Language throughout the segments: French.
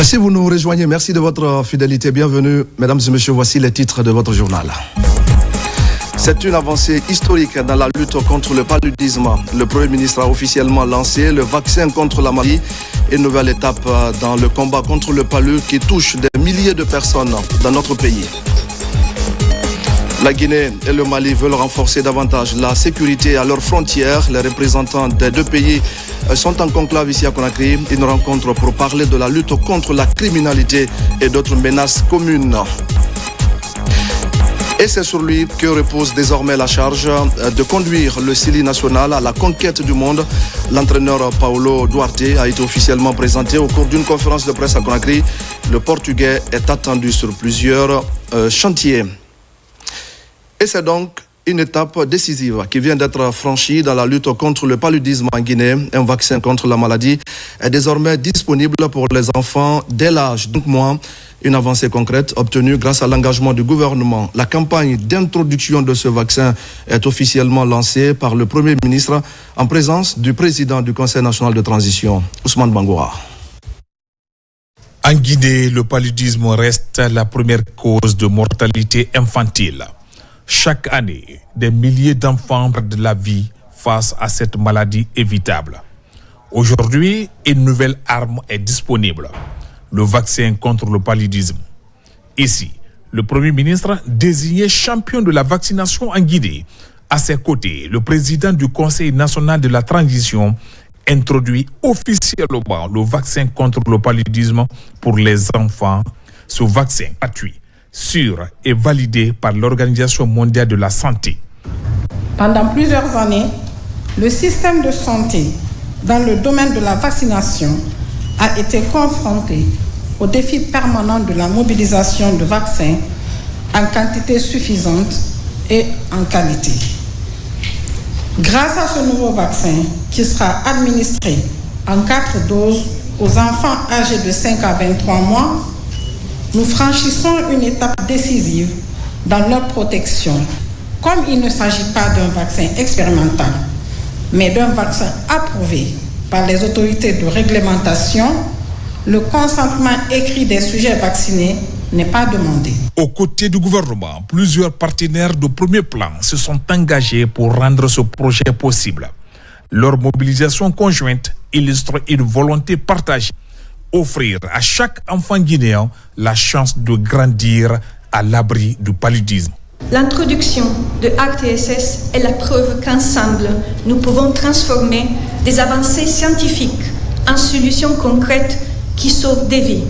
Si vous nous rejoignez, merci de votre fidélité. Bienvenue, mesdames et messieurs, voici les titres de votre journal. C'est une avancée historique dans la lutte contre le paludisme. Le Premier ministre a officiellement lancé le vaccin contre la maladie, une nouvelle étape dans le combat contre le palu qui touche des milliers de personnes dans notre pays. La Guinée et le Mali veulent renforcer davantage la sécurité à leurs frontières. Les représentants des deux pays sont en conclave ici à Conakry. Une rencontre pour parler de la lutte contre la criminalité et d'autres menaces communes. Et c'est sur lui que repose désormais la charge de conduire le Sili national à la conquête du monde. L'entraîneur Paulo Duarte a été officiellement présenté au cours d'une conférence de presse à Conakry. Le Portugais est attendu sur plusieurs chantiers. Et c'est donc une étape décisive qui vient d'être franchie dans la lutte contre le paludisme en Guinée. Un vaccin contre la maladie est désormais disponible pour les enfants dès l'âge de 5 mois. Une avancée concrète obtenue grâce à l'engagement du gouvernement. La campagne d'introduction de ce vaccin est officiellement lancée par le Premier ministre en présence du président du Conseil national de transition, Ousmane Bangoura. En Guinée, le paludisme reste la première cause de mortalité infantile. Chaque année, des milliers d'enfants perdent la vie face à cette maladie évitable. Aujourd'hui, une nouvelle arme est disponible, le vaccin contre le paludisme. Ici, le Premier ministre désigné champion de la vaccination en Guinée. À ses côtés, le président du Conseil national de la transition introduit officiellement le vaccin contre le paludisme pour les enfants. Ce vaccin gratuit, sûr et validé par l'Organisation mondiale de la santé. Pendant plusieurs années, le système de santé dans le domaine de la vaccination a été confronté au défi permanent de la mobilisation de vaccins en quantité suffisante et en qualité. Grâce à ce nouveau vaccin qui sera administré en 4 doses aux enfants âgés de 5 à 23 mois, nous franchissons une étape décisive dans leur protection. Comme il ne s'agit pas d'un vaccin expérimental, mais d'un vaccin approuvé par les autorités de réglementation, le consentement écrit des sujets vaccinés n'est pas demandé. Aux côtés du gouvernement, plusieurs partenaires de premier plan se sont engagés pour rendre ce projet possible. Leur mobilisation conjointe illustre une volonté partagée. Offrir à chaque enfant guinéen la chance de grandir à l'abri du paludisme. L'introduction de ACTSS est la preuve qu'ensemble, nous pouvons transformer des avancées scientifiques en solutions concrètes qui sauvent des vies.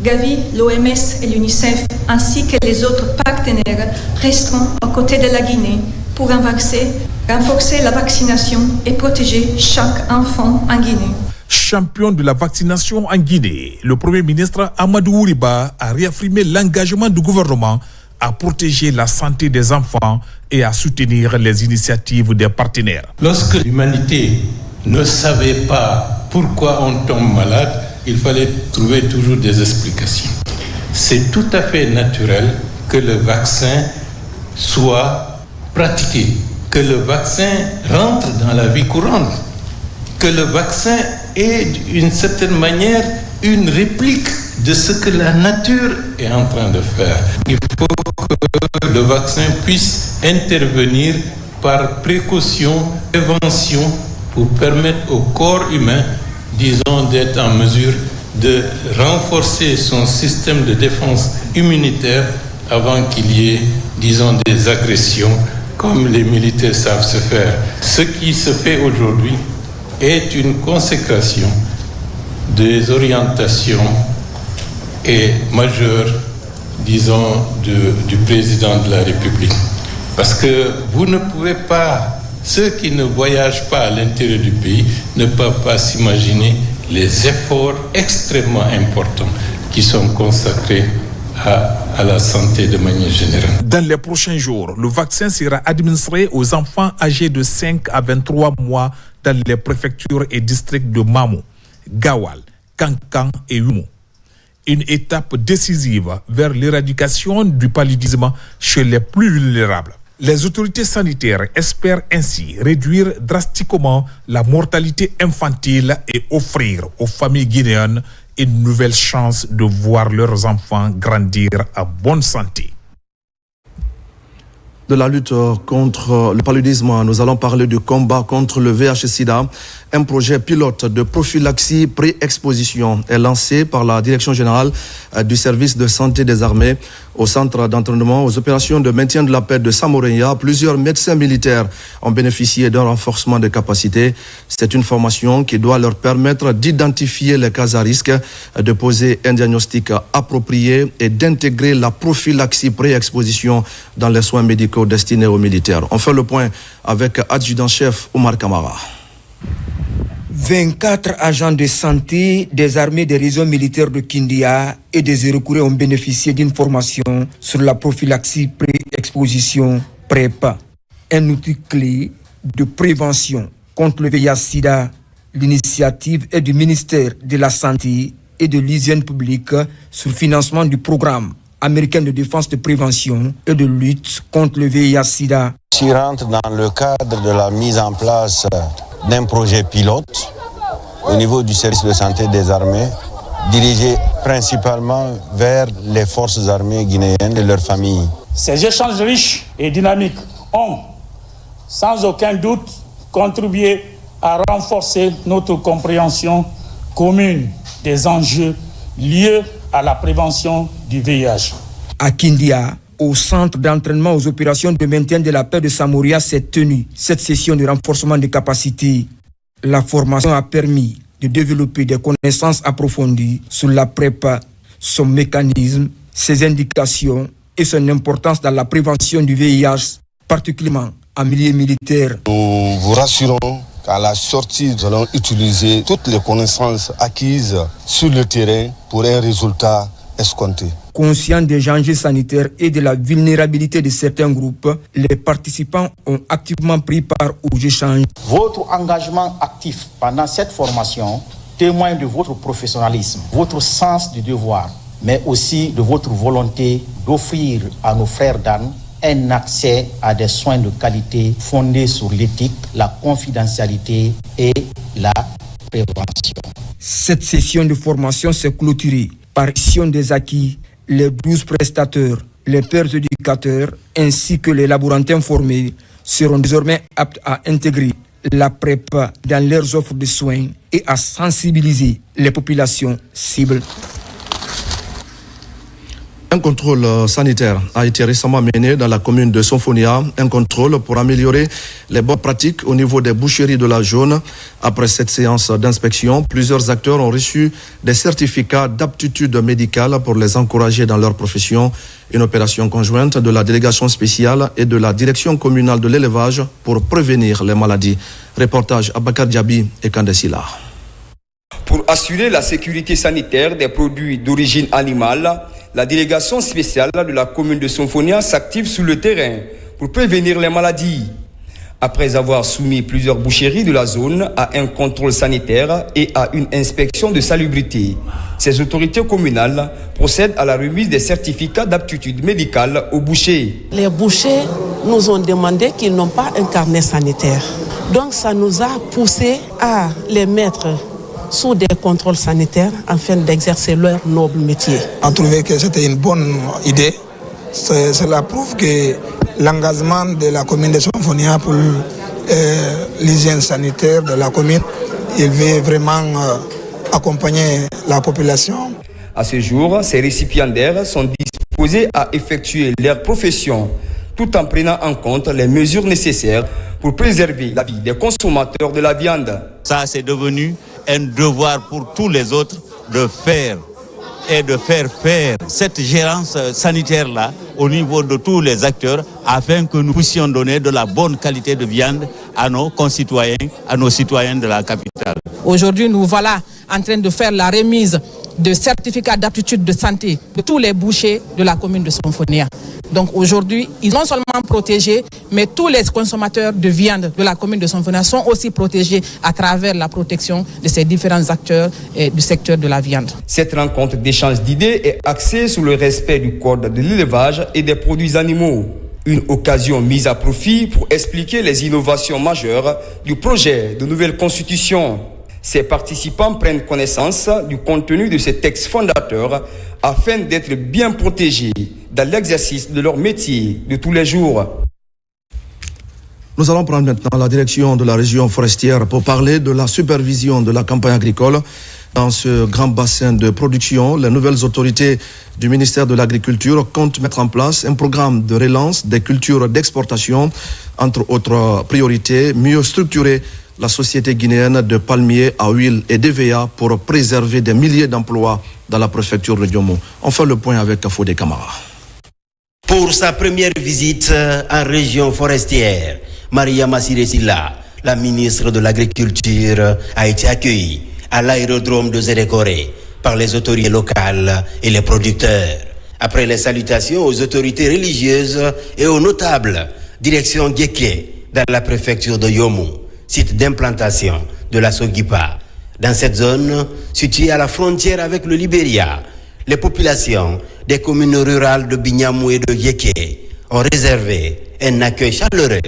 Gavi, l'OMS et l'UNICEF, ainsi que les autres partenaires, resteront aux côtés de la Guinée pour renforcer la vaccination et protéger chaque enfant en Guinée. Champion de la vaccination en Guinée, le Premier ministre Amadou Ouriba a réaffirmé l'engagement du gouvernement à protéger la santé des enfants et à soutenir les initiatives des partenaires. Lorsque l'humanité ne savait pas pourquoi on tombe malade, il fallait trouver toujours des explications. C'est tout à fait naturel que le vaccin soit pratiqué, que le vaccin rentre dans la vie courante, que le vaccin est d'une certaine manière une réplique de ce que la nature est en train de faire. Il faut que le vaccin puisse intervenir par précaution, prévention, pour permettre au corps humain, disons, d'être en mesure de renforcer son système de défense immunitaire avant qu'il y ait, disons, des agressions comme les militaires savent se faire. Ce qui se fait aujourd'hui est une consécration des orientations et majeures, disons, du président de la République. Parce que vous ne pouvez pas, ceux qui ne voyagent pas à l'intérieur du pays, ne peuvent pas s'imaginer les efforts extrêmement importants qui sont consacrés à la santé de manière générale. Dans les prochains jours, le vaccin sera administré aux enfants âgés de 5 à 23 mois dans les préfectures et districts de Mamo, Gawal, Kankan et Humo. Une étape décisive vers l'éradication du paludisme chez les plus vulnérables. Les autorités sanitaires espèrent ainsi réduire drastiquement la mortalité infantile et offrir aux familles guinéennes une nouvelle chance de voir leurs enfants grandir en bonne santé. De la lutte contre le paludisme, nous allons parler du combat contre le VIH-Sida. Un projet pilote de prophylaxie pré-exposition est lancé par la Direction générale du service de santé des armées au centre d'entraînement aux opérations de maintien de la paix de Samoreya. Plusieurs médecins militaires ont bénéficié d'un renforcement de capacités. C'est une formation qui doit leur permettre d'identifier les cas à risque, de poser un diagnostic approprié et d'intégrer la prophylaxie pré-exposition dans les soins médicaux destinés aux militaires. On fait le point avec adjudant-chef Oumar Kamara. 24 agents de santé des armées des régions militaires de Kindia et des Iroquois ont bénéficié d'une formation sur la prophylaxie pré-exposition PrEP, un outil clé de prévention contre le VIH-Sida. L'initiative est du ministère de la Santé et de l'Hygiène publique sur financement du programme américain de défense de prévention et de lutte contre le VIH-Sida. Qui rentre dans le cadre de la mise en place d'un projet pilote au niveau du service de santé des armées, dirigé principalement vers les forces armées guinéennes et leurs familles. Ces échanges riches et dynamiques ont, sans aucun doute, contribué à renforcer notre compréhension commune des enjeux liés à la prévention du VIH. À Kindia, au centre d'entraînement aux opérations de maintien de la paix de Samoreya, s'est tenue cette session de renforcement des capacités. La formation a permis de développer des connaissances approfondies sur la PrEP, son mécanisme, ses indications et son importance dans la prévention du VIH, particulièrement en milieu militaire. Nous vous rassurons qu'à la sortie, nous allons utiliser toutes les connaissances acquises sur le terrain pour un résultat escompté. Conscients des enjeux sanitaires et de la vulnérabilité de certains groupes, les participants ont activement pris part aux échanges. Votre engagement actif pendant cette formation témoigne de votre professionnalisme, votre sens du devoir, mais aussi de votre volonté d'offrir à nos frères d'armes un accès à des soins de qualité fondés sur l'éthique, la confidentialité et la prévention. Cette session de formation s'est clôturée par action des acquis. Les 12 prestateurs, les pères éducateurs ainsi que les laborantins formés seront désormais aptes à intégrer la PrEP dans leurs offres de soins et à sensibiliser les populations cibles. Un contrôle sanitaire a été récemment mené dans la commune de Sonfonia, un contrôle pour améliorer les bonnes pratiques au niveau des boucheries de la zone. Après cette séance d'inspection, plusieurs acteurs ont reçu des certificats d'aptitude médicale pour les encourager dans leur profession. Une opération conjointe de la délégation spéciale et de la direction communale de l'élevage pour prévenir les maladies. Reportage Abakar Diaby et Kandesila. Pour assurer la sécurité sanitaire des produits d'origine animale, la délégation spéciale de la commune de Sonfonia s'active sur le terrain pour prévenir les maladies. Après avoir soumis plusieurs boucheries de la zone à un contrôle sanitaire et à une inspection de salubrité, ces autorités communales procèdent à la remise des certificats d'aptitude médicale aux bouchers. Les bouchers nous ont demandé qu'ils n'ont pas un carnet sanitaire. Donc ça nous a poussé à les mettre sous des contrôles sanitaires afin d'exercer leur noble métier. On trouvait que c'était une bonne idée. Cela prouve que l'engagement de la commune de Sonfonia pour l'hygiène sanitaire de la commune, il veut vraiment accompagner la population. À ce jour, ces récipiendaires sont disposés à effectuer leur profession tout en prenant en compte les mesures nécessaires pour préserver la vie des consommateurs de la viande. Ça, c'est devenu un devoir pour tous les autres de faire cette gérance sanitaire-là au niveau de tous les acteurs afin que nous puissions donner de la bonne qualité de viande à nos concitoyens, à nos citoyens de la capitale. Aujourd'hui, nous voilà en train de faire la remise de certificats d'aptitude de santé de tous les bouchers de la commune de Sonfonia. Donc aujourd'hui, ils sont non seulement protégés, mais tous les consommateurs de viande de la commune de Sonfonia sont aussi protégés à travers la protection de ces différents acteurs du secteur de la viande. Cette rencontre d'échange d'idées est axée sur le respect du code de l'élevage et des produits animaux. Une occasion mise à profit pour expliquer les innovations majeures du projet de nouvelle constitution. Ces participants prennent connaissance du contenu de ces textes fondateurs afin d'être bien protégés dans l'exercice de leur métier de tous les jours. Nous allons prendre maintenant la direction de la région forestière pour parler de la supervision de la campagne agricole. Dans ce grand bassin de production, les nouvelles autorités du ministère de l'Agriculture comptent mettre en place un programme de relance des cultures d'exportation. Entre autres priorités, mieux structurer la société guinéenne de palmiers à huile et d'EVA pour préserver des milliers d'emplois dans la préfecture de Diomo. On fait le point avec Fodé Camara. Pour sa première visite en région forestière, Maria Massiré Silla, la ministre de l'Agriculture, a été accueillie à l'aérodrome de Zérékoré par les autorités locales et les producteurs. Après les salutations aux autorités religieuses et aux notables, direction Guéké dans la préfecture de Yomo, site d'implantation de la Sogipa. Dans cette zone, située à la frontière avec le Libéria, les populations des communes rurales de Bignamou et de Guéké ont réservé un accueil chaleureux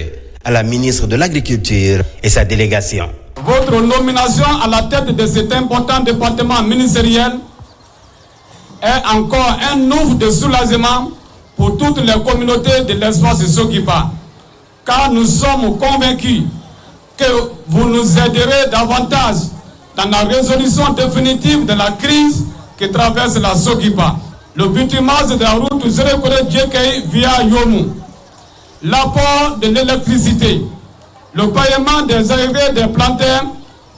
à la ministre de l'Agriculture et sa délégation. Votre nomination à la tête de cet important département ministériel est encore un ouf de soulagement pour toutes les communautés de l'espace Sogipa, car nous sommes convaincus que vous nous aiderez davantage dans la résolution définitive de la crise qui traverse la Sogipa. Le bitumage de la route Zérékoré-Djekei via Yomu, l'apport de l'électricité, le paiement des arriérés des planteurs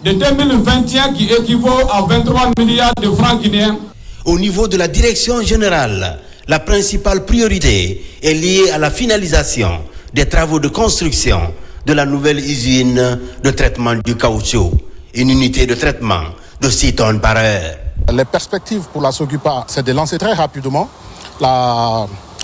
de 2021 qui équivaut à 23 milliards de francs guinéens. Au niveau de la direction générale, la principale priorité est liée à la finalisation des travaux de construction de la nouvelle usine de traitement du caoutchouc, une unité de traitement de 6 tonnes par heure. Les perspectives pour la Sogipa, c'est de lancer très rapidement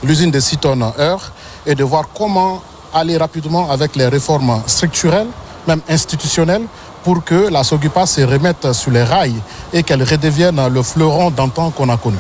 l'usine de 6 tonnes heure et de voir comment aller rapidement avec les réformes structurelles, même institutionnelles, pour que la Sogipa se remette sur les rails et qu'elle redevienne le fleuron d'antan qu'on a connu.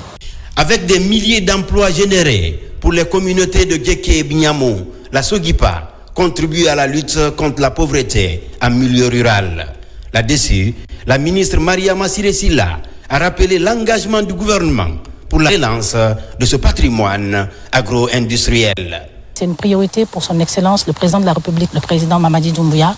Avec des milliers d'emplois générés pour les communautés de Guéké et Bignamou, la Sogipa contribue à la lutte contre la pauvreté en milieu rural. Là-dessus, la ministre Maria Massiré Silla a rappelé l'engagement du gouvernement pour la relance de ce patrimoine agro-industriel. C'est une priorité pour son Excellence, le président de la République, le président Mamadi Doumbouya,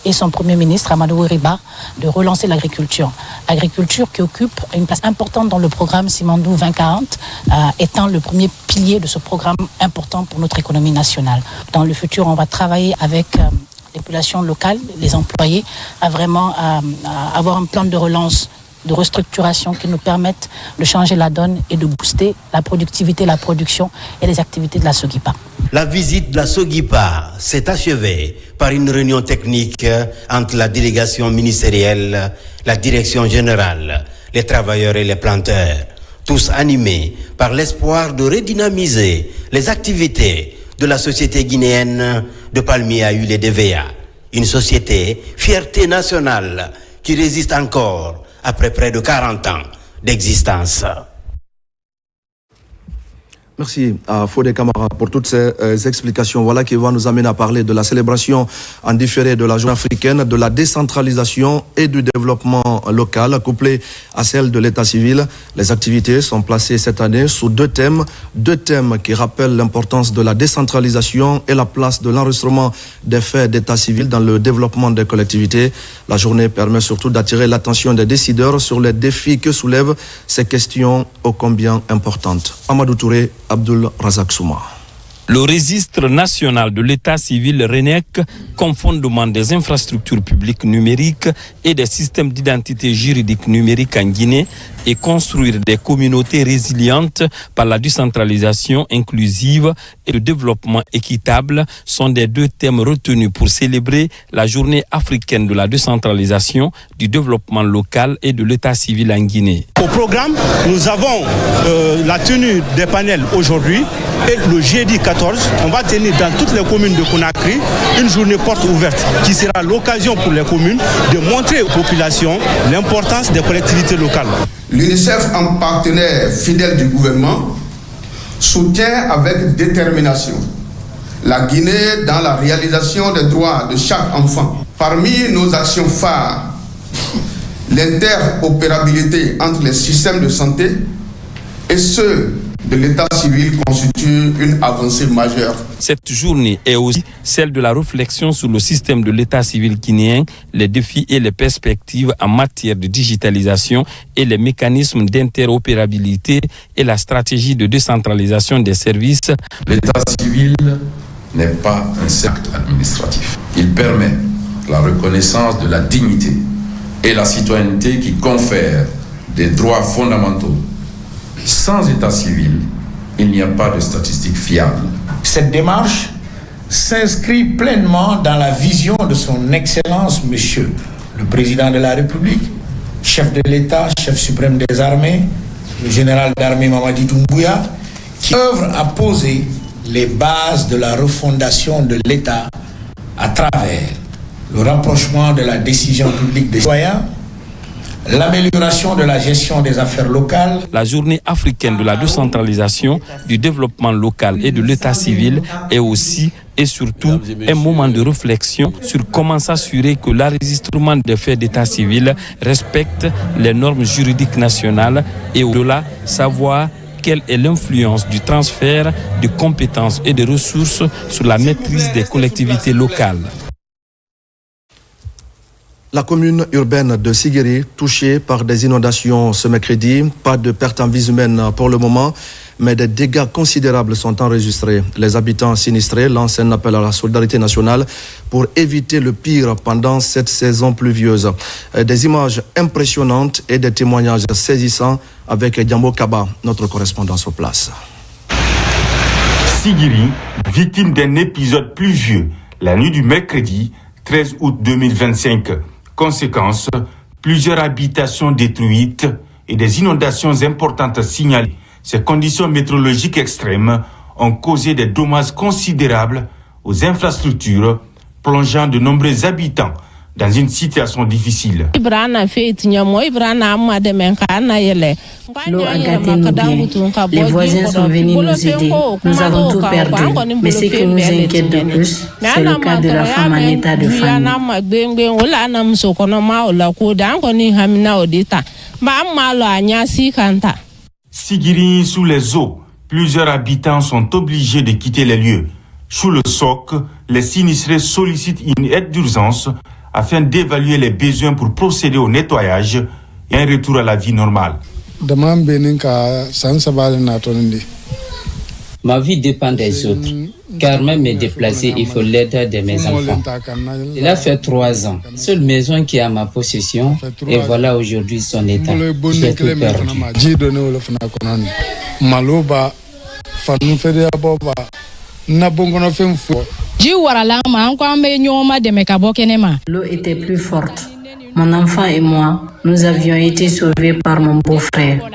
et son Premier ministre, Amadou Riba, de relancer l'agriculture. Agriculture qui occupe une place importante dans le programme Simandou 2040, étant le premier pilier de ce programme important pour notre économie nationale. Dans le futur, on va travailler avec les populations locales, les employés, à vraiment avoir un plan de relance, de restructuration qui nous permettent de changer la donne et de booster la productivité, la production et les activités de la Sogipa. La visite de la Sogipa s'est achevée par une réunion technique entre la délégation ministérielle, la direction générale, les travailleurs et les planteurs, tous animés par l'espoir de redynamiser les activités de la société guinéenne de palmiers à huile et d'EVA, une société fierté nationale qui résiste encore après près de 40 ans d'existence. Merci à Fodé Camara pour toutes ces explications. Voilà qui va nous amener à parler de la célébration en différé de la journée africaine, de la décentralisation et du développement local, couplée à celle de l'état civil. Les activités sont placées cette année sous deux thèmes qui rappellent l'importance de la décentralisation et la place de l'enregistrement des faits d'état civil dans le développement des collectivités. La journée permet surtout d'attirer l'attention des décideurs sur les défis que soulèvent ces questions ô combien importantes. Amadou Touré, Abdul Razak Souma. Le registre national de l'état civil RENEC, comme fondement des infrastructures publiques numériques et des systèmes d'identité juridique numérique en Guinée, et construire des communautés résilientes par la décentralisation inclusive et le développement équitable sont des deux thèmes retenus pour célébrer la journée africaine de la décentralisation, du développement local et de l'état civil en Guinée. Au programme, nous avons la tenue des panels aujourd'hui et le jeudi 14, on va tenir dans toutes les communes de Conakry une journée porte ouverte qui sera l'occasion pour les communes de montrer aux populations l'importance des collectivités locales. L'UNICEF, en partenaire fidèle du gouvernement, soutient avec détermination la Guinée dans la réalisation des droits de chaque enfant. Parmi nos actions phares, L'interopérabilité entre les systèmes de santé et ceux de l'état civil constitue une avancée majeure. Cette journée est aussi celle de la réflexion sur le système de l'état civil guinéen, les défis et les perspectives en matière de digitalisation et les mécanismes d'interopérabilité et la stratégie de décentralisation des services. L'état civil n'est pas un cercle administratif. Il permet la reconnaissance de la dignité et la citoyenneté qui confèrent des droits fondamentaux. Sans état civil, il n'y a pas de statistiques fiables. Cette démarche s'inscrit pleinement dans la vision de son Excellence, Monsieur le Président de la République, chef de l'État, chef suprême des armées, le général d'armée Mamadi Doumbouya, qui œuvre à poser les bases de la refondation de l'État à travers le rapprochement de la décision publique des citoyens, l'amélioration de la gestion des affaires locales. La journée africaine de la décentralisation, du développement local et de l'état civil est aussi et surtout un moment de réflexion sur comment s'assurer que l'enregistrement des faits d'état civil respecte les normes juridiques nationales et au-delà, savoir quelle est l'influence du transfert de compétences et de ressources sur la maîtrise des collectivités locales. La commune urbaine de Sigiri, touchée par des inondations ce mercredi, pas de pertes en vies humaines pour le moment, mais des dégâts considérables sont enregistrés. Les habitants sinistrés lancent un appel à la solidarité nationale pour éviter le pire pendant cette saison pluvieuse. Des images impressionnantes et des témoignages saisissants avec Diambo Kaba, notre correspondant sur place. Sigiri, victime d'un épisode pluvieux la nuit du mercredi 13 août 2025. Conséquence, plusieurs habitations détruites et des inondations importantes signalées. Ces conditions météorologiques extrêmes ont causé des dommages considérables aux infrastructures, plongeant de nombreux habitants dans une situation difficile. L'eau a gâté nos biens. Les voisins sont venus nous aider. Nous avons tout perdu. Mais ce qui nous inquiète de plus, c'est le cas de la femme en état de famine. Sigiri sous les eaux, plusieurs habitants sont obligés de quitter les lieux. Sous le soc, les sinistrés sollicitent une aide d'urgence afin d'évaluer les besoins pour procéder au nettoyage et un retour à la vie normale. Ma vie dépend des autres, car même me déplacer, il faut l'aide de mes enfants. Il a fait 3 ans. Seule maison qui est à ma possession, et voilà aujourd'hui son état. J'ai tout perdu. L'eau était plus forte. Mon enfant et moi, nous avions été sauvés par mon beau-frère.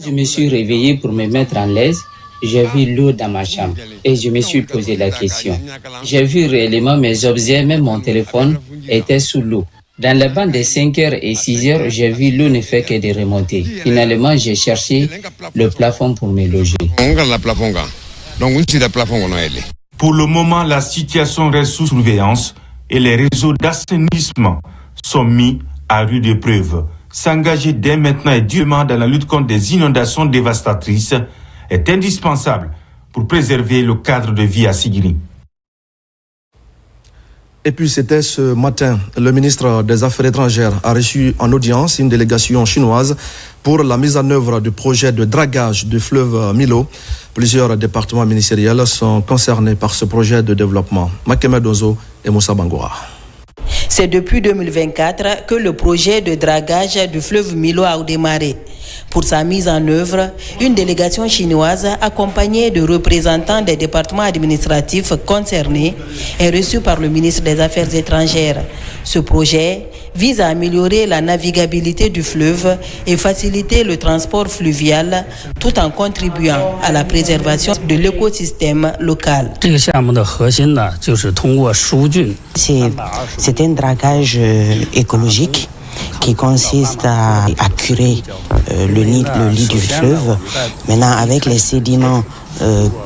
Je me suis réveillé pour me mettre en l'aise. J'ai vu l'eau dans ma chambre et je me suis posé la question. J'ai vu réellement mes objets, même mon téléphone, était sous l'eau. Dans la bande de 5h et 6h, j'ai vu l'eau ne fait que de remonter. Finalement, j'ai cherché le plafond pour me loger. Pour le moment, la situation reste sous surveillance et les réseaux d'assainissement sont mis à rude épreuve. S'engager dès maintenant et durement dans la lutte contre des inondations dévastatrices est indispensable pour préserver le cadre de vie à Sigiri. Et puis c'était ce matin, le ministre des Affaires étrangères a reçu en audience une délégation chinoise pour la mise en œuvre du projet de dragage du fleuve Milo. Plusieurs départements ministériels sont concernés par ce projet de développement. Makeme Dozo et Moussa Bangoura. C'est depuis 2024 que le projet de dragage du fleuve Milo a démarré. Pour sa mise en œuvre, une délégation chinoise accompagnée de représentants des départements administratifs concernés est reçue par le ministre des Affaires étrangères. Ce projet vise à améliorer la navigabilité du fleuve et faciliter le transport fluvial tout en contribuant à la préservation de l'écosystème local. C'est un dragage écologique qui consiste à curer le lit du fleuve. Maintenant, avec les sédiments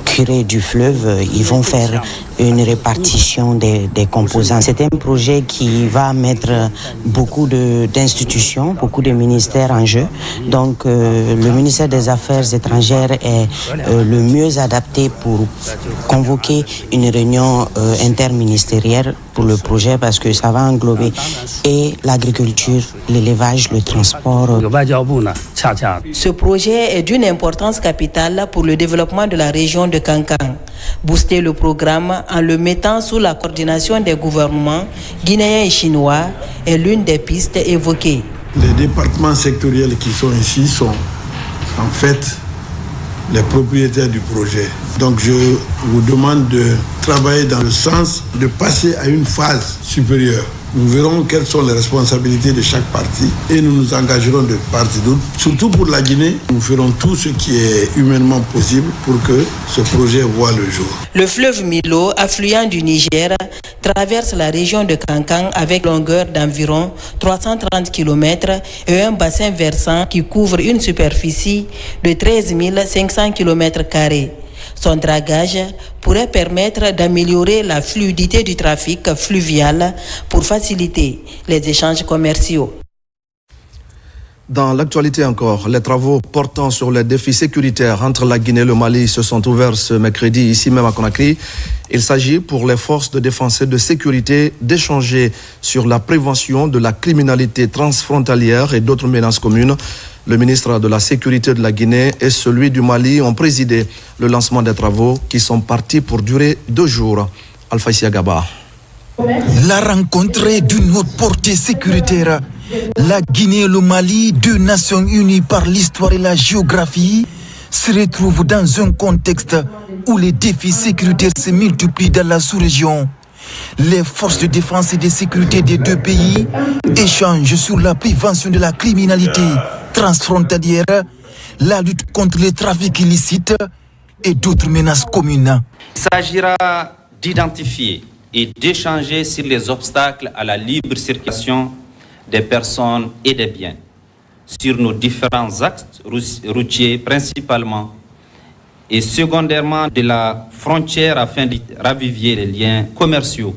curés du fleuve, ils vont faire une répartition des composants. C'est un projet qui va mettre beaucoup d'institutions, beaucoup de ministères en jeu. Donc le ministère des Affaires étrangères est le mieux adapté pour convoquer une réunion interministérielle pour le projet parce que ça va englober et l'agriculture, l'élevage, le transport. Ce projet est d'une importance capitale pour le développement de la région de Kankan. Booster le programme en le mettant sous la coordination des gouvernements guinéens et chinois est l'une des pistes évoquées. Les départements sectoriels qui sont ici sont en fait les propriétaires du projet. Donc je vous demande de travailler dans le sens de passer à une phase supérieure. Nous verrons quelles sont les responsabilités de chaque partie et nous nous engagerons de part et d'autre. Surtout pour la Guinée, nous ferons tout ce qui est humainement possible pour que ce projet voie le jour. Le fleuve Milo, affluent du Niger, traverse la région de Kankan avec longueur d'environ 330 km et un bassin versant qui couvre une superficie de 13 500 km². Son dragage pourrait permettre d'améliorer la fluidité du trafic fluvial pour faciliter les échanges commerciaux. Dans l'actualité encore, les travaux portant sur les défis sécuritaires entre la Guinée et le Mali se sont ouverts ce mercredi ici même à Conakry. Il s'agit pour les forces de défense et de sécurité d'échanger sur la prévention de la criminalité transfrontalière et d'autres menaces communes. Le ministre de la Sécurité de la Guinée et celui du Mali ont présidé le lancement des travaux qui sont partis pour durer 2 jours. Alpha Isiagaba. La rencontre est d'une haute portée sécuritaire. La Guinée et le Mali, 2 nations unies par l'histoire et la géographie, se retrouvent dans un contexte où les défis sécuritaires se multiplient dans la sous-région. Les forces de défense et de sécurité des 2 pays échangent sur la prévention de la criminalité transfrontalière, la lutte contre les trafics illicites et d'autres menaces communes. Il s'agira d'identifier et d'échanger sur les obstacles à la libre circulation des personnes et des biens, sur nos différents axes routiers principalement, et secondairement de la frontière afin de raviver les liens commerciaux,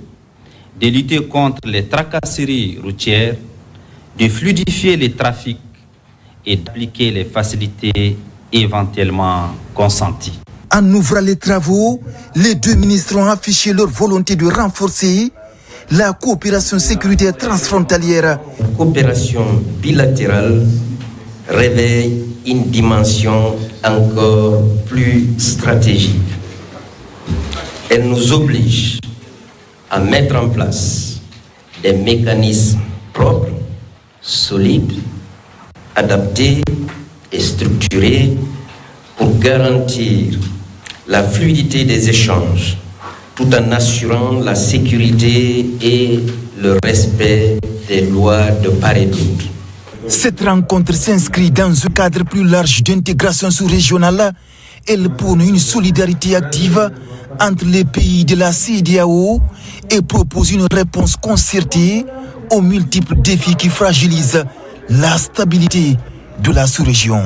de lutter contre les tracasseries routières, de fluidifier les trafics et d'appliquer les facilités éventuellement consenties. En ouvrant les travaux, les 2 ministres ont affiché leur volonté de renforcer la coopération sécuritaire transfrontalière. La coopération bilatérale réveille une dimension encore plus stratégique. Elle nous oblige à mettre en place des mécanismes propres, solides, adaptés et structurés pour garantir la fluidité des échanges tout en assurant la sécurité et le respect des lois de part et d'autre. Cette rencontre s'inscrit dans un cadre plus large d'intégration sous-régionale. Elle prône une solidarité active entre les pays de la CEDEAO et propose une réponse concertée aux multiples défis qui fragilisent la stabilité de la sous-région.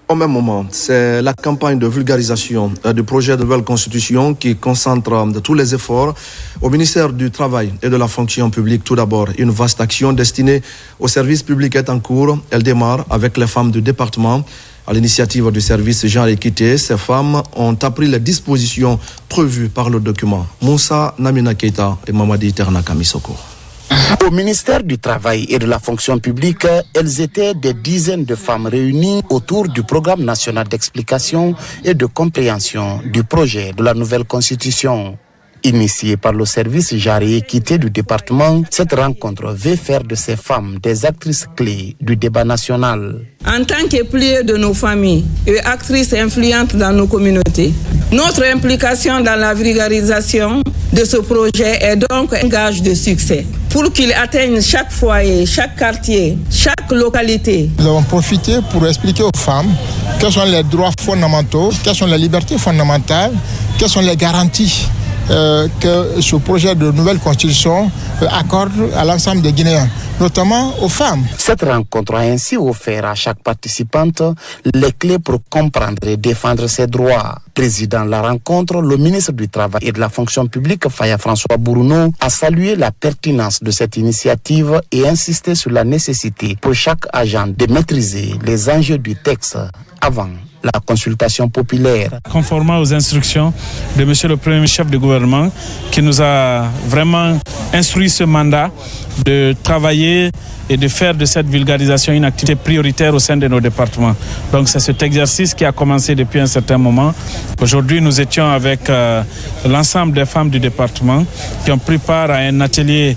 Au même moment, c'est la campagne de vulgarisation du projet de nouvelle constitution qui concentre tous les efforts au ministère du Travail et de la fonction publique. Tout d'abord, une vaste action destinée au service public est en cours. Elle démarre avec les femmes du département. À l'initiative du service Genre et Équité, ces femmes ont appris les dispositions prévues par le document. Moussa Namina Keita et Mamadi Ternaka Misoko. Au ministère du Travail et de la fonction publique, elles étaient des dizaines de femmes réunies autour du programme national d'explication et de compréhension du projet de la nouvelle constitution. Initiée par le service Genre et Équité du département, cette rencontre veut faire de ces femmes des actrices clés du débat national. En tant qu'épouses de nos familles et actrices influentes dans nos communautés, notre implication dans la vulgarisation de ce projet est donc un gage de succès. Pour qu'il atteigne chaque foyer, chaque quartier, chaque localité. Nous avons profité pour expliquer aux femmes quels sont les droits fondamentaux, quelles sont les libertés fondamentales, quelles sont les garanties que ce projet de nouvelle constitution accorde à l'ensemble des Guinéens. notamment aux femmes. Cette rencontre a ainsi offert à chaque participante les clés pour comprendre et défendre ses droits. Président de la rencontre, le ministre du Travail et de la Fonction publique, Faya François Bourounou, a salué la pertinence de cette initiative et insisté sur la nécessité pour chaque agent de maîtriser les enjeux du texte avant la consultation populaire. Conformément aux instructions de M. le Premier chef de gouvernement qui nous a vraiment instruit ce mandat de travailler et de faire de cette vulgarisation une activité prioritaire au sein de nos départements. Donc c'est cet exercice qui a commencé depuis un certain moment. Aujourd'hui, nous étions avec l'ensemble des femmes du département qui ont pris part à un atelier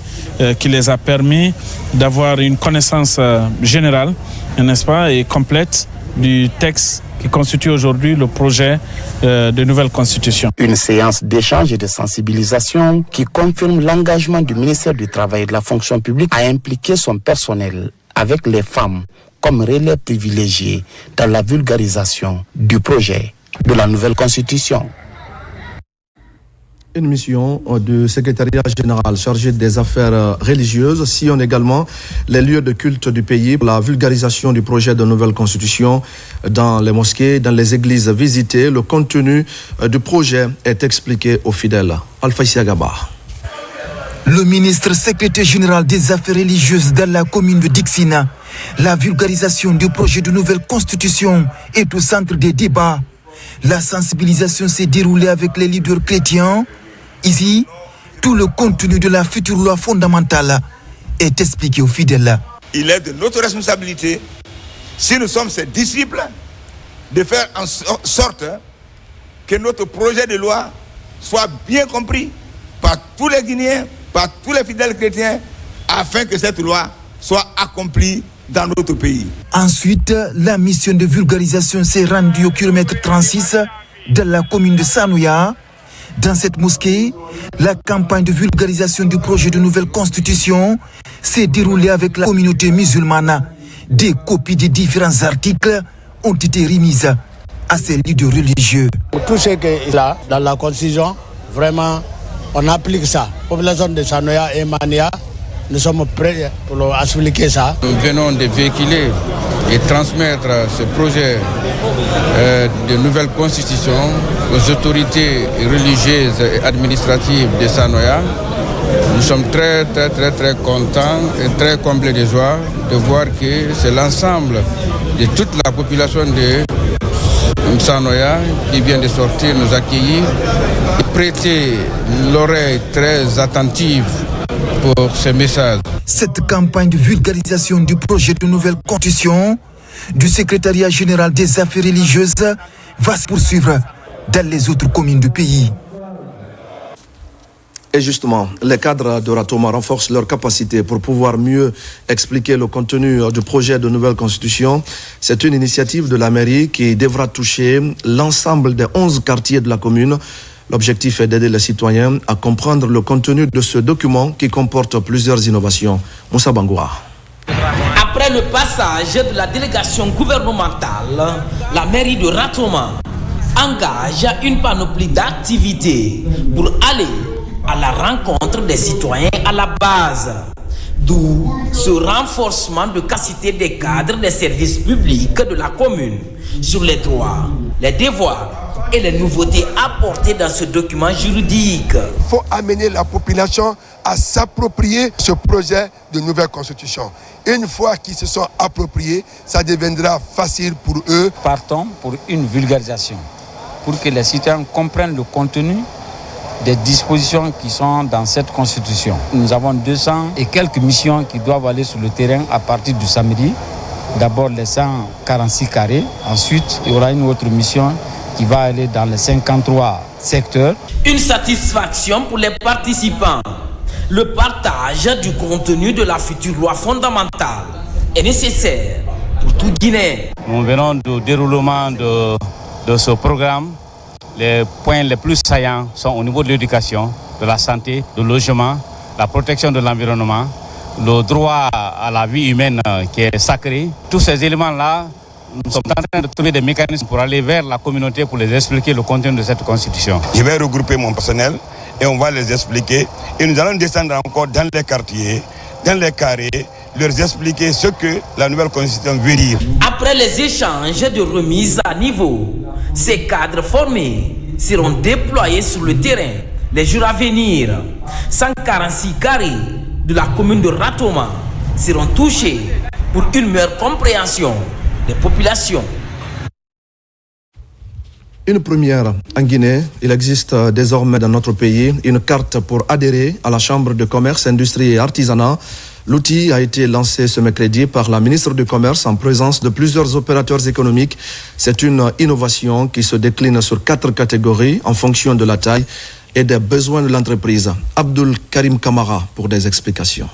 qui les a permis d'avoir une connaissance générale, n'est-ce pas, et complète du texte qui constitue aujourd'hui le projet de nouvelle constitution. Une séance d'échange et de sensibilisation qui confirme l'engagement du ministère du Travail et de la Fonction publique à impliquer son personnel avec les femmes comme relais privilégié dans la vulgarisation du projet de la nouvelle constitution. Une mission du secrétariat général chargé des affaires religieuses sillonne également les lieux de culte du pays pour la vulgarisation du projet de nouvelle constitution dans les mosquées, dans les églises visitées. Le contenu du projet est expliqué aux fidèles. Alpha Siagaba. Le ministre secrétaire général des affaires religieuses dans la commune de Dixina, la vulgarisation du projet de nouvelle constitution est au centre des débats. La sensibilisation s'est déroulée avec les leaders chrétiens. Ici, tout le contenu de la future loi fondamentale est expliqué aux fidèles. Il est de notre responsabilité, si nous sommes ses disciples, de faire en sorte que notre projet de loi soit bien compris par tous les Guinéens, par tous les fidèles chrétiens, afin que cette loi soit accomplie dans notre pays. Ensuite, la mission de vulgarisation s'est rendue au kilomètre 36 de la commune de Sanoya. Dans cette mosquée, la campagne de vulgarisation du projet de nouvelle constitution s'est déroulée avec la communauté musulmane. Des copies des différents articles ont été remises à ces leaders religieux. Tout ce qui est là, dans la constitution, vraiment, on applique ça. Population de Sanoya et Mania, nous sommes prêts pour expliquer ça. Nous venons de véhiculer et transmettre ce projet de nouvelle constitution aux autorités religieuses et administratives de Sanoya. Nous sommes très contents et très comblés de joie de voir que c'est l'ensemble de toute la population de Sanoya qui vient de sortir, nous accueillir et prêter l'oreille très attentive pour ces messages. Cette campagne de vulgarisation du projet de nouvelle constitution du secrétariat général des affaires religieuses va se poursuivre dans les autres communes du pays. Et justement, les cadres de Ratoma renforcent leur capacité pour pouvoir mieux expliquer le contenu du projet de nouvelle constitution. C'est une initiative de la mairie qui devra toucher l'ensemble des 11 quartiers de la commune. L'objectif est d'aider les citoyens à comprendre le contenu de ce document qui comporte plusieurs innovations. Moussa Bangoua. Après le passage de la délégation gouvernementale, la mairie de Ratoma engage une panoplie d'activités pour aller à la rencontre des citoyens à la base. D'où ce renforcement de capacité des cadres des services publics de la commune sur les droits, les devoirs et les nouveautés apportées dans ce document juridique. Il faut amener la population à s'approprier ce projet de nouvelle constitution. Une fois qu'ils se sont appropriés, ça deviendra facile pour eux. Partons pour une vulgarisation, pour que les citoyens comprennent le contenu des dispositions qui sont dans cette constitution. Nous avons 200 et quelques missions qui doivent aller sur le terrain à partir du samedi. D'abord les 146 carrés, ensuite il y aura une autre mission qui va aller dans les 53 secteurs. Une satisfaction pour les participants. Le partage du contenu de la future loi fondamentale est nécessaire pour tout Guinéen. Nous venons du déroulement de ce programme. Les points les plus saillants sont au niveau de l'éducation, de la santé, du logement, la protection de l'environnement, le droit à la vie humaine qui est sacré. Tous ces éléments-là, nous sommes en train de trouver des mécanismes pour aller vers la communauté pour les expliquer le contenu de cette constitution. Je vais regrouper mon personnel et on va les expliquer. Et nous allons descendre encore dans les quartiers, dans les carrés, leur expliquer ce que la nouvelle constitution veut dire. Après les échanges de remise à niveau, ces cadres formés seront déployés sur le terrain les jours à venir. 146 carrés de la commune de Ratoma seront touchés pour une meilleure compréhension des populations. Une première en Guinée, il existe désormais dans notre pays une carte pour adhérer à la Chambre de commerce, industrie et artisanat. L'outil a été lancé ce mercredi par la ministre du Commerce en présence de plusieurs opérateurs économiques. C'est une innovation qui se décline sur 4 catégories en fonction de la taille et des besoins de l'entreprise. Abdul Karim Kamara pour des explications.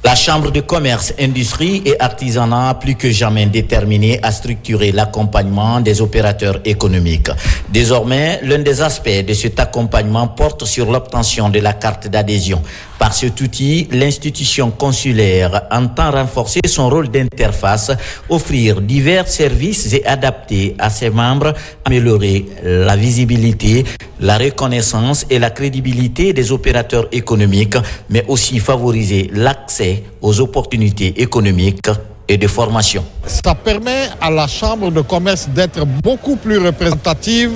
La Chambre de commerce, industrie et artisanat plus que jamais déterminée à structurer l'accompagnement des opérateurs économiques. Désormais, l'un des aspects de cet accompagnement porte sur l'obtention de la carte d'adhésion. Par cet outil, l'institution consulaire entend renforcer son rôle d'interface, offrir divers services et adapter à ses membres, améliorer la visibilité, la reconnaissance et la crédibilité des opérateurs économiques, mais aussi favoriser l'accès aux opportunités économiques et de formation. Ça permet à la Chambre de commerce d'être beaucoup plus représentative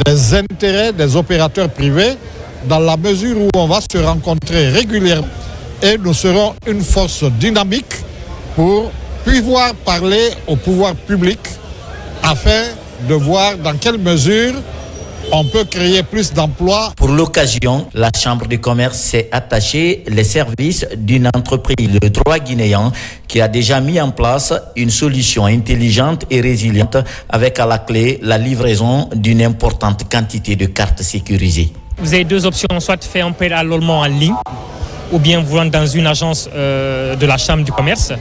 des intérêts des opérateurs privés, dans la mesure où on va se rencontrer régulièrement et nous serons une force dynamique pour pouvoir parler au pouvoir public afin de voir dans quelle mesure on peut créer plus d'emplois. Pour l'occasion, la Chambre de commerce s'est attachée les services d'une entreprise, le droit guinéen, qui a déjà mis en place une solution intelligente et résiliente avec à la clé la livraison d'une importante quantité de cartes sécurisées. Vous avez 2 options, soit faire un pré-enrôlement en ligne ou bien vous rentrez dans une agence de la Chambre du commerce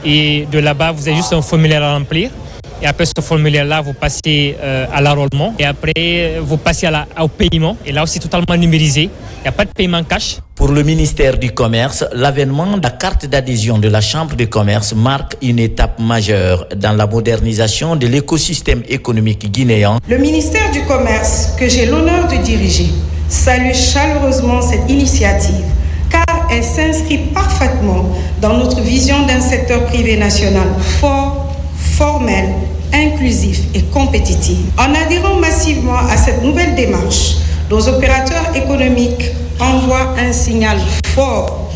et de là-bas vous avez juste un formulaire à remplir et après ce formulaire-là vous passez à l'enrôlement et après vous passez au paiement et là aussi totalement numérisé, il n'y a pas de paiement cash. Pour le ministère du Commerce, l'avènement de la carte d'adhésion de la Chambre de commerce marque une étape majeure dans la modernisation de l'écosystème économique guinéen. Le ministère du Commerce, que j'ai l'honneur de diriger, salue chaleureusement cette initiative car elle s'inscrit parfaitement dans notre vision d'un secteur privé national fort, formel, inclusif et compétitif. En adhérant massivement à cette nouvelle démarche, nos opérateurs économiques envoient un signal fort,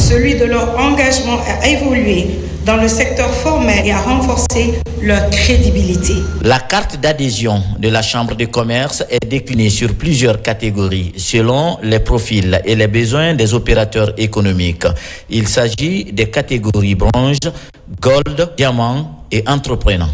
celui de leur engagement à évoluer dans le secteur formel et à renforcer leur crédibilité. La carte d'adhésion de la Chambre de commerce est déclinée sur plusieurs catégories selon les profils et les besoins des opérateurs économiques. Il s'agit des catégories bronze, gold, diamant et entreprenant.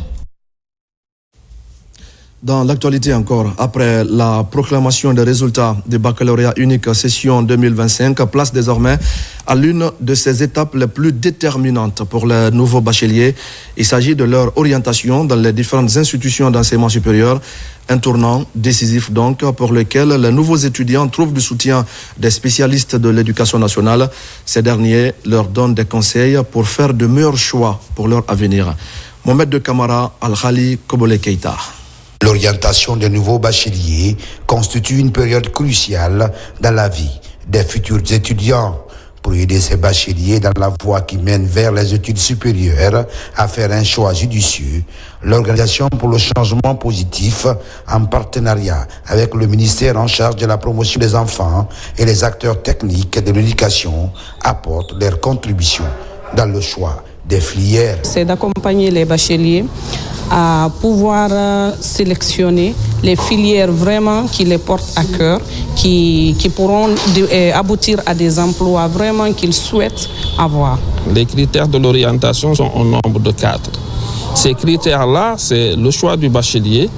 Dans l'actualité encore, après la proclamation des résultats du baccalauréat unique session 2025, place désormais à l'une de ces étapes les plus déterminantes pour les nouveaux bacheliers. Il s'agit de leur orientation dans les différentes institutions d'enseignement supérieur, un tournant décisif donc pour lequel les nouveaux étudiants trouvent du soutien des spécialistes de l'éducation nationale. Ces derniers leur donnent des conseils pour faire de meilleurs choix pour leur avenir. Mohamed de Camara Al-Khali Kobole Keita. L'orientation des nouveaux bacheliers constitue une période cruciale dans la vie des futurs étudiants. Pour aider ces bacheliers dans la voie qui mène vers les études supérieures à faire un choix judicieux, l'Organisation pour le changement positif, en partenariat avec le ministère en charge de la promotion des enfants et les acteurs techniques de l'éducation, apporte leur contribution dans le choix des filières. C'est d'accompagner les bacheliers à pouvoir sélectionner les filières vraiment qui les portent à cœur, qui pourront aboutir à des emplois vraiment qu'ils souhaitent avoir. Les critères de l'orientation sont au nombre de 4. Ces critères-là, c'est le choix du bachelier,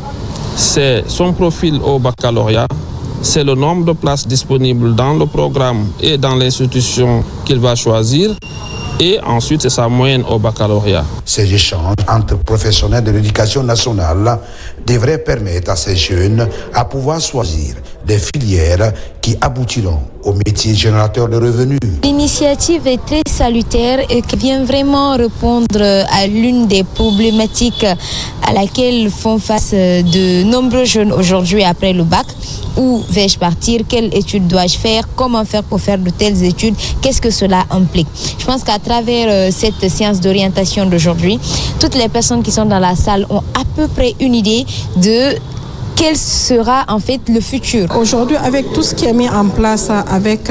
c'est son profil au baccalauréat, c'est le nombre de places disponibles dans le programme et dans l'institution qu'il va choisir, et ensuite c'est sa moyenne au baccalauréat. Ces échanges entre professionnels de l'éducation nationale devraient permettre à ces jeunes à pouvoir choisir des filières qui aboutiront au métier générateur de revenus. L'initiative est très salutaire et qui vient vraiment répondre à l'une des problématiques à laquelle font face de nombreux jeunes aujourd'hui après le bac. Où vais-je partir? Quelles études dois-je faire? Comment faire pour faire de telles études? Qu'est-ce que cela implique? Je pense qu'à travers cette séance d'orientation d'aujourd'hui, toutes les personnes qui sont dans la salle ont à peu près une idée de quel sera en fait le futur. Aujourd'hui, avec tout ce qui est mis en place avec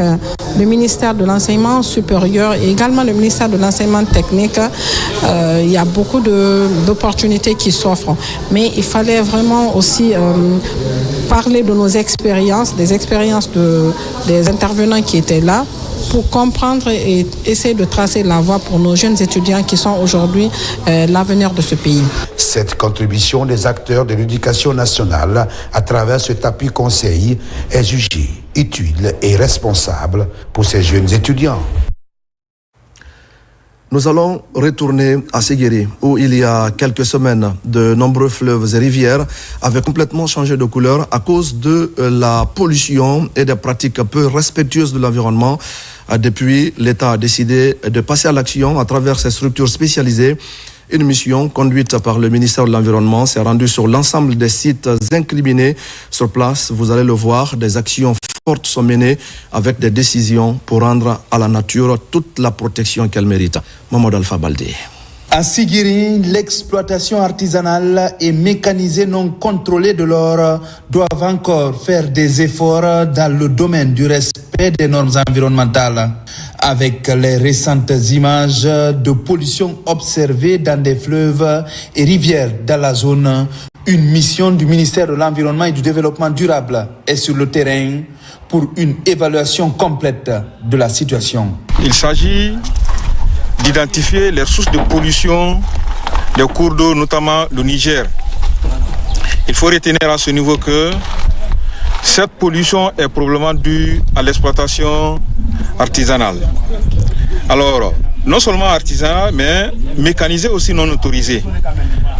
le ministère de l'enseignement supérieur et également le ministère de l'enseignement technique, il y a beaucoup d'opportunités qui s'offrent. Mais il fallait vraiment aussi parler de nos expériences, des expériences des intervenants qui étaient là, pour comprendre et essayer de tracer la voie pour nos jeunes étudiants qui sont aujourd'hui l'avenir de ce pays. Cette contribution des acteurs de l'éducation nationale à travers ce tapis conseil est jugée utile et responsable pour ces jeunes étudiants. Nous allons retourner à Séguéri, où il y a quelques semaines, de nombreux fleuves et rivières avaient complètement changé de couleur à cause de la pollution et des pratiques peu respectueuses de l'environnement. Depuis, l'État a décidé de passer à l'action à travers ses structures spécialisées. Une mission conduite par le ministère de l'Environnement s'est rendue sur l'ensemble des sites incriminés. Sur place, vous allez le voir, des actions fortes sont menées avec des décisions pour rendre à la nature toute la protection qu'elle mérite. Mamadou Alpha Baldé. À Séguéri, l'exploitation artisanale et mécanisée non contrôlée de l'or doivent encore faire des efforts dans le domaine du respect des normes environnementales. Avec les récentes images de pollution observées dans des fleuves et rivières dans la zone, une mission du ministère de l'Environnement et du Développement durable est sur le terrain pour une évaluation complète de la situation. Il s'agit d'identifier les sources de pollution des cours d'eau, notamment le Niger. Il faut retenir à ce niveau que cette pollution est probablement due à l'exploitation artisanale. Alors, non seulement artisanale, mais mécanisée aussi non autorisée.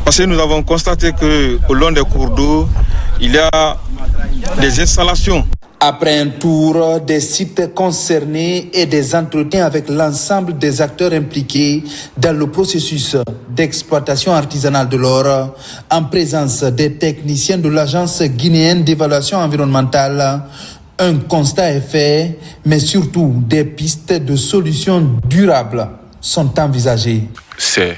Parce que nous avons constaté qu'au long des cours d'eau, il y a des installations. Après un tour des sites concernés et des entretiens avec l'ensemble des acteurs impliqués dans le processus d'exploitation artisanale de l'or, en présence des techniciens de l'Agence guinéenne d'évaluation environnementale, un constat est fait, mais surtout des pistes de solutions durables sont envisagées. Ces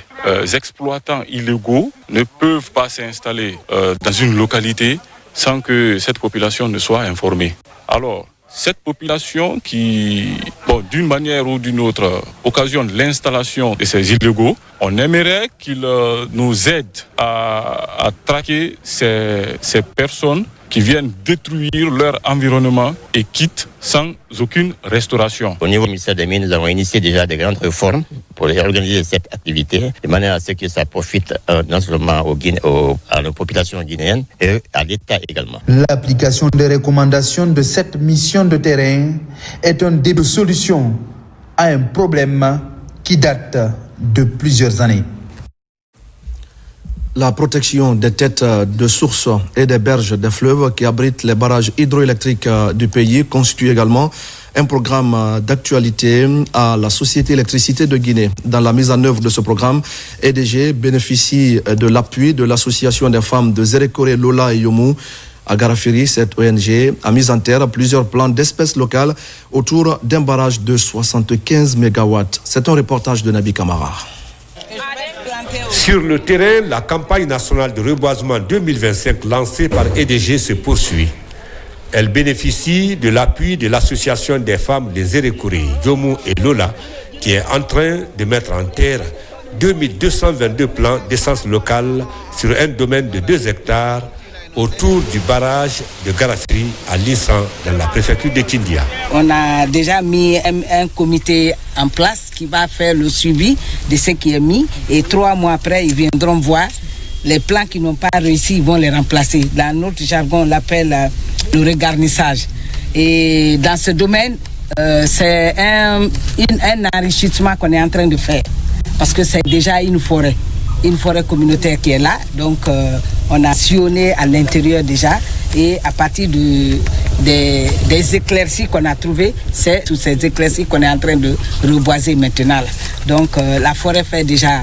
exploitants illégaux ne peuvent pas s'installer dans une localité sans que cette population ne soit informée. Alors, cette population qui, d'une manière ou d'une autre, occasionne l'installation de ces illégaux, on aimerait qu'ils nous aident à traquer ces personnes qui viennent détruire leur environnement et quittent sans aucune restauration. Au niveau du ministère des Mines, nous avons initié déjà des grandes réformes pour réorganiser cette activité, de manière à ce que ça profite non seulement à la population guinéenne, et à l'État également. L'application des recommandations de cette mission de terrain est un début de solution à un problème qui date de plusieurs années. La protection des têtes de sources et des berges des fleuves qui abritent les barrages hydroélectriques du pays constitue également un programme d'actualité à la Société Électricité de Guinée. Dans la mise en œuvre de ce programme, EDG bénéficie de l'appui de l'Association des femmes de Zérékoré, Lola et Yomu. À Garafiri, cette ONG a mis en terre plusieurs plans d'espèces locales autour d'un barrage de 75 MW. C'est un reportage de Nabi Kamara. Sur le terrain, la campagne nationale de reboisement 2025 lancée par EDG se poursuit. Elle bénéficie de l'appui de l'association des femmes des Zérékoré, Yomu et Lola, qui est en train de mettre en terre 2222 plants d'essence locale sur un domaine de 2 hectares autour du barrage de Garafiri à Lissan, dans la préfecture de Kindia. On a déjà mis un comité en place qui va faire le suivi de ce qui est mis, et 3 mois après, ils viendront voir les plants qui n'ont pas réussi, ils vont les remplacer. Dans notre jargon, on l'appelle le regarnissage. Et dans ce domaine, c'est un enrichissement qu'on est en train de faire, parce que c'est déjà une forêt. une forêt communautaire qui est là. Donc on a sillonné à l'intérieur déjà. Et à partir des éclaircies qu'on a trouvées, c'est sous ces éclaircies qu'on est en train de reboiser maintenant. Là. Donc la forêt fait déjà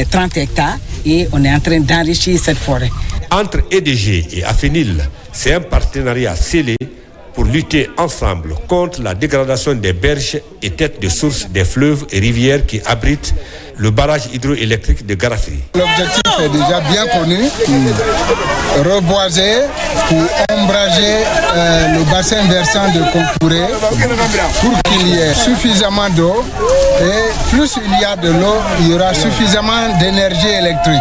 30 hectares et on est en train d'enrichir cette forêt. Entre EDG et Afenil, c'est un partenariat scellé pour lutter ensemble contre la dégradation des berges et têtes de source des fleuves et rivières qui abritent le barrage hydroélectrique de Garafri. L'objectif est déjà bien connu, reboiser pour ombrager le bassin versant de Concouré pour qu'il y ait suffisamment d'eau et plus il y a de l'eau, il y aura suffisamment d'énergie électrique.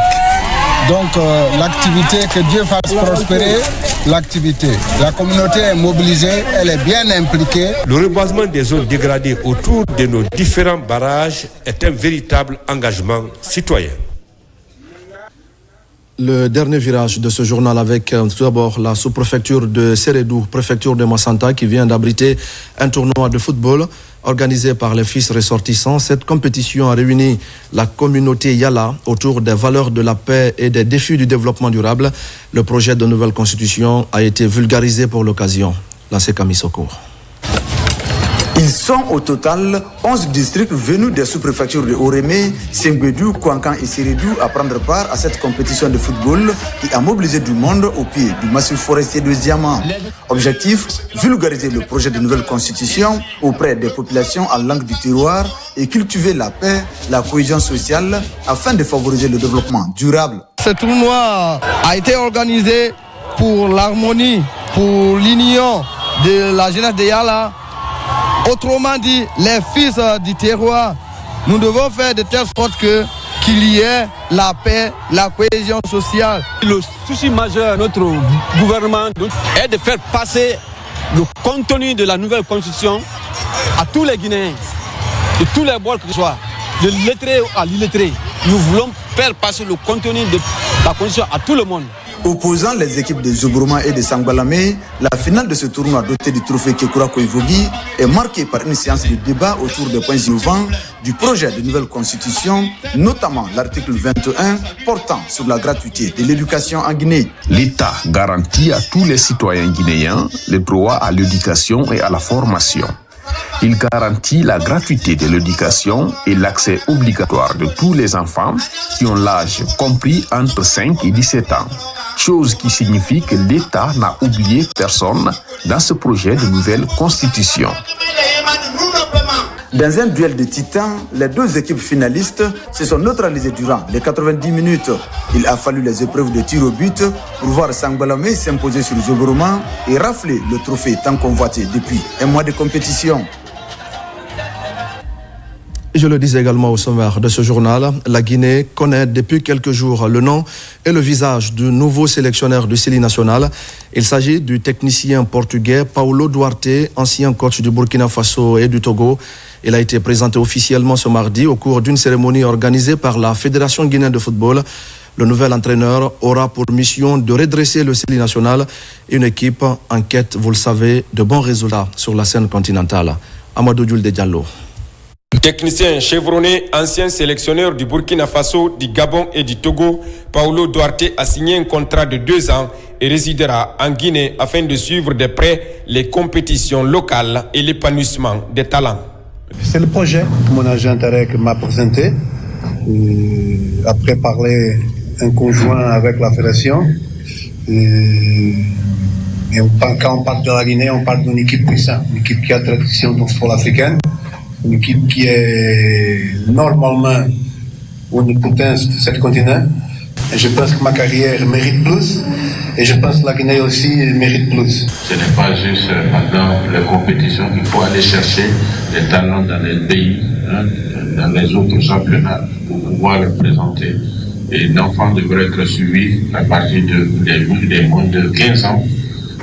Donc l'activité, que Dieu fasse prospérer l'activité. La communauté est mobilisée, elle est bien impliquée. Le reboisement des zones dégradées autour de nos différents barrages est un véritable engagement citoyen. Le dernier virage de ce journal avec tout d'abord la sous-préfecture de Sérédou, préfecture de Massanta, qui vient d'abriter un tournoi de football organisé par les fils ressortissants. Cette compétition a réuni la communauté Yala autour des valeurs de la paix et des défis du développement durable. Le projet de nouvelle constitution a été vulgarisé pour l'occasion. Là, c'est Camille Sokour. Ils sont au total 11 districts venus des sous-préfectures de Oremé, Sengbedou, Kouankan et Sérédou à prendre part à cette compétition de football qui a mobilisé du monde au pied du massif forestier de Diamant. Objectif, vulgariser le projet de nouvelle constitution auprès des populations en langue du terroir et cultiver la paix, la cohésion sociale afin de favoriser le développement durable. Ce tournoi a été organisé pour l'harmonie, pour l'union de la jeunesse de Yala. Autrement dit, les fils du terroir, nous devons faire de telle sorte qu'il y ait la paix, la cohésion sociale. Le souci majeur de notre gouvernement est de faire passer le contenu de la nouvelle constitution à tous les Guinéens, de tous les bords que ce soit, de lettré à l'illettré. Nous voulons faire passer le contenu de la constitution à tout le monde. Opposant les équipes de Zobroma et de Sangbalame, la finale de ce tournoi doté du trophée Kekura Koivogi est marquée par une séance de débat autour des points innovants du projet de nouvelle constitution, notamment l'article 21 portant sur la gratuité de l'éducation en Guinée. L'État garantit à tous les citoyens guinéens le droit à l'éducation et à la formation. Il garantit la gratuité de l'éducation et l'accès obligatoire de tous les enfants qui ont l'âge compris entre 5 et 17 ans. Chose qui signifie que l'État n'a oublié personne dans ce projet de nouvelle constitution. Dans un duel de titans, les deux équipes finalistes se sont neutralisées durant les 90 minutes. Il a fallu les épreuves de tir au but pour voir Sangbalame s'imposer sur Zoboroma et rafler le trophée tant convoité depuis un mois de compétition. Je le disais également au sommaire de ce journal, la Guinée connaît depuis quelques jours le nom et le visage du nouveau sélectionneur du CELI national. Il s'agit du technicien portugais Paulo Duarte, ancien coach du Burkina Faso et du Togo. Il a été présenté officiellement ce mardi au cours d'une cérémonie organisée par la Fédération guinéenne de football. Le nouvel entraîneur aura pour mission de redresser le CELI national, une équipe en quête, vous le savez, de bons résultats sur la scène continentale. Amadou Djoulde Diallo. Technicien chevronné, ancien sélectionneur du Burkina Faso, du Gabon et du Togo, Paulo Duarte a signé un contrat de 2 ans et résidera en Guinée afin de suivre de près les compétitions locales et l'épanouissement des talents. C'est le projet que mon agent Tarek m'a présenté. Après parler un conjoint avec la fédération. Quand on parle de la Guinée, on parle d'une équipe puissante, une équipe qui a tradition dans le football africain. Une équipe qui est normalement une potence de ce continent. Et je pense que ma carrière mérite plus. Et je pense que la Guinée aussi mérite plus. Ce n'est pas juste pendant les compétitions qu'il faut aller chercher les talents dans les pays, dans les autres championnats, pour pouvoir les présenter. Et l'enfant devrait être suivi à partir des moins de 15 ans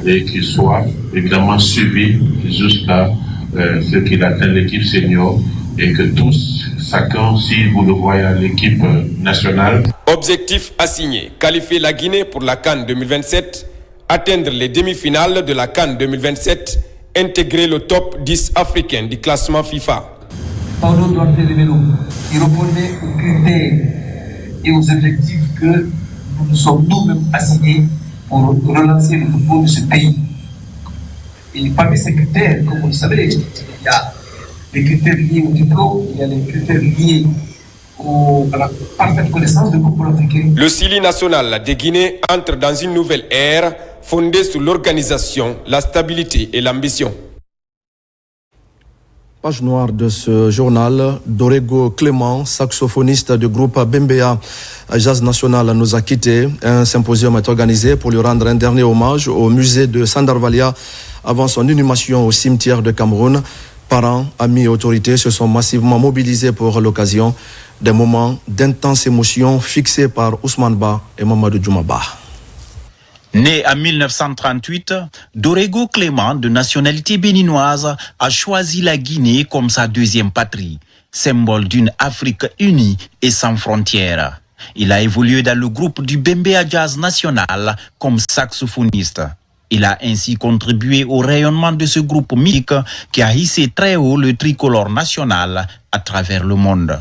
et qu'il soit évidemment suivi jusqu'à ce qu'il atteint l'équipe senior et que tous, chacun, si vous le voyez à l'équipe nationale. Objectif assigné, qualifier la Guinée pour la CAN 2027, atteindre les demi-finales de la CAN 2027, intégrer le top 10 africain du classement FIFA. Paulo Duarte Ribeiro, qui répondait aux critères et aux objectifs que nous nous sommes nous-mêmes assignés pour relancer le football de ce pays. Et parmi ces critères, comme vous le savez, il y a des critères liés au diplôme, il y a des critères liés à la parfaite connaissance du football africain. Le Sili national de Guinée entre dans une nouvelle ère fondée sur l'organisation, la stabilité et l'ambition. Page noire de ce journal, Dorego Clément, saxophoniste du groupe Bembea Jazz National, nous a quittés. Un symposium est organisé pour lui rendre un dernier hommage au musée de Sandarvalia avant son inhumation au cimetière de Cameroun. Parents, amis et autorités se sont massivement mobilisés pour l'occasion. Des moments d'intense émotion fixés par Ousmane Ba et Mamadou Djoumaba. Né en 1938, Dorego Clément, de nationalité béninoise, a choisi la Guinée comme sa deuxième patrie, symbole d'une Afrique unie et sans frontières. Il a évolué dans le groupe du Bembea Jazz National comme saxophoniste. Il a ainsi contribué au rayonnement de ce groupe mythique qui a hissé très haut le tricolore national à travers le monde.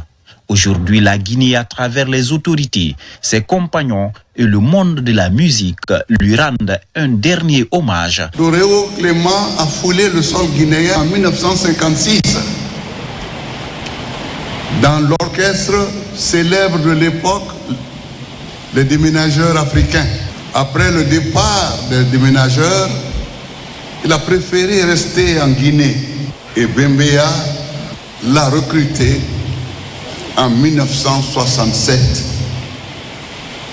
Aujourd'hui, la Guinée, à travers les autorités, ses compagnons et le monde de la musique, lui rendent un dernier hommage. Dorego Clément a foulé le sol guinéen en 1956 dans l'orchestre célèbre de l'époque, les déménageurs africains. Après le départ des déménageurs, il a préféré rester en Guinée et Bembea l'a recruté en 1967,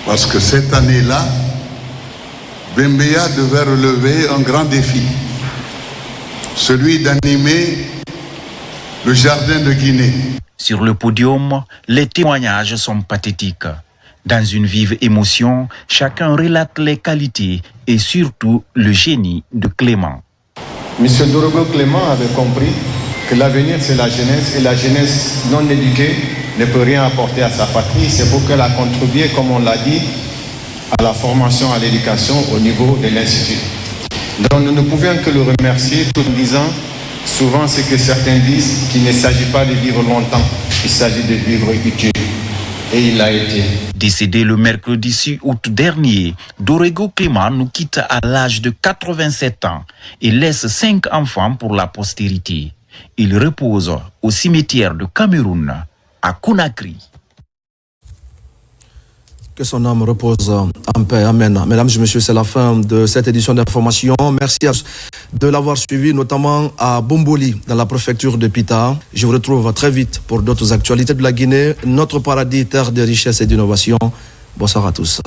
parce que cette année-là, Bembea devait relever un grand défi, celui d'animer le jardin de Guinée. Sur le podium, les témoignages sont pathétiques. Dans une vive émotion, chacun relate les qualités et surtout le génie de Clément. Monsieur Dorego Clément avait compris que l'avenir c'est la jeunesse et la jeunesse non éduquée ne peut rien apporter à sa patrie. C'est pour qu'elle a contribué, comme on l'a dit, à la formation, à l'éducation au niveau de l'Institut. Donc nous ne pouvions que le remercier tout en disant souvent ce que certains disent, qu'il ne s'agit pas de vivre longtemps, il s'agit de vivre utile. Et il l'a été. Décédé le mercredi 6 août dernier, Dorego Clément nous quitte à l'âge de 87 ans et laisse 5 enfants pour la postérité. Il repose au cimetière de Cameroun, à Conakry. Que son âme repose en paix. Amen. Mesdames et messieurs, c'est la fin de cette édition d'information. Merci à tous de l'avoir suivi, notamment à Bomboli, dans la préfecture de Pita. Je vous retrouve très vite pour d'autres actualités de la Guinée, notre paradis, terre de richesse et d'innovation. Bonsoir à tous.